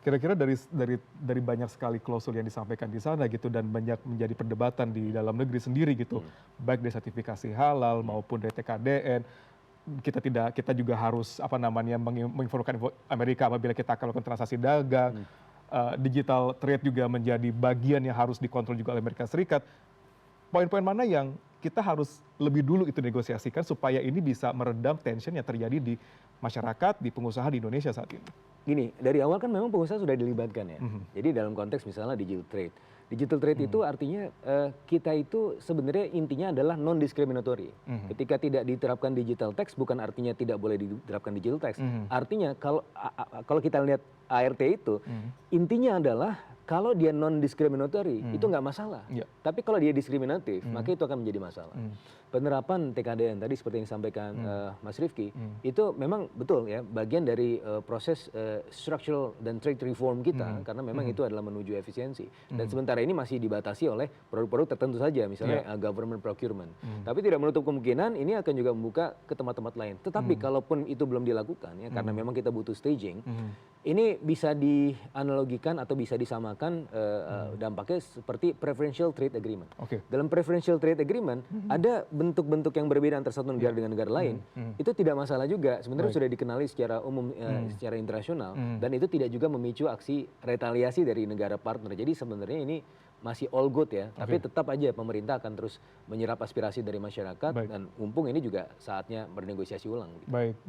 Kira-kira dari banyak sekali klausul yang disampaikan di sana gitu dan banyak menjadi perdebatan di dalam negeri sendiri gitu, baik dari sertifikasi halal maupun dari TKDN, kita juga harus apa namanya menginformasikan Amerika apabila kita akan melakukan transaksi dagang, digital trade juga menjadi bagian yang harus dikontrol juga oleh Amerika Serikat. Poin-poin mana yang kita harus lebih dulu itu negosiasikan supaya ini bisa meredam tension yang terjadi di masyarakat, di pengusaha di Indonesia saat ini? Gini, dari awal kan memang pengusaha sudah dilibatkan ya. Jadi dalam konteks misalnya digital trade. Digital trade itu artinya kita itu sebenarnya intinya adalah non discriminatory. Ketika tidak diterapkan digital tax bukan artinya tidak boleh diterapkan digital tax. Artinya kalau kita lihat ART itu intinya adalah kalau dia non discriminatory itu nggak masalah. Tapi kalau dia diskriminatif maka itu akan menjadi masalah. Penerapan TKDN tadi seperti yang disampaikan Mas Rifki itu memang betul ya bagian dari proses structural dan trade reform kita karena memang itu adalah menuju efisiensi dan sementara ini masih dibatasi oleh produk-produk tertentu saja misalnya government procurement. Tapi tidak menutup kemungkinan ini akan juga membuka ke tempat-tempat lain. Tetapi kalaupun itu belum dilakukan ya karena memang kita butuh staging, ini bisa dianalogikan atau bisa disamakan dampaknya seperti preferential trade agreement. Dalam preferential trade agreement ada bentuk-bentuk yang berbeda antara satu negara dengan negara lain. Itu tidak masalah juga. Sebenarnya sudah dikenali secara umum, secara internasional dan itu tidak juga memicu aksi retaliasi dari negara partner. Jadi sebenarnya ini masih all good ya. Tapi tetap aja pemerintah akan terus menyerap aspirasi dari masyarakat dan mumpung ini juga saatnya bernegosiasi ulang. Baik.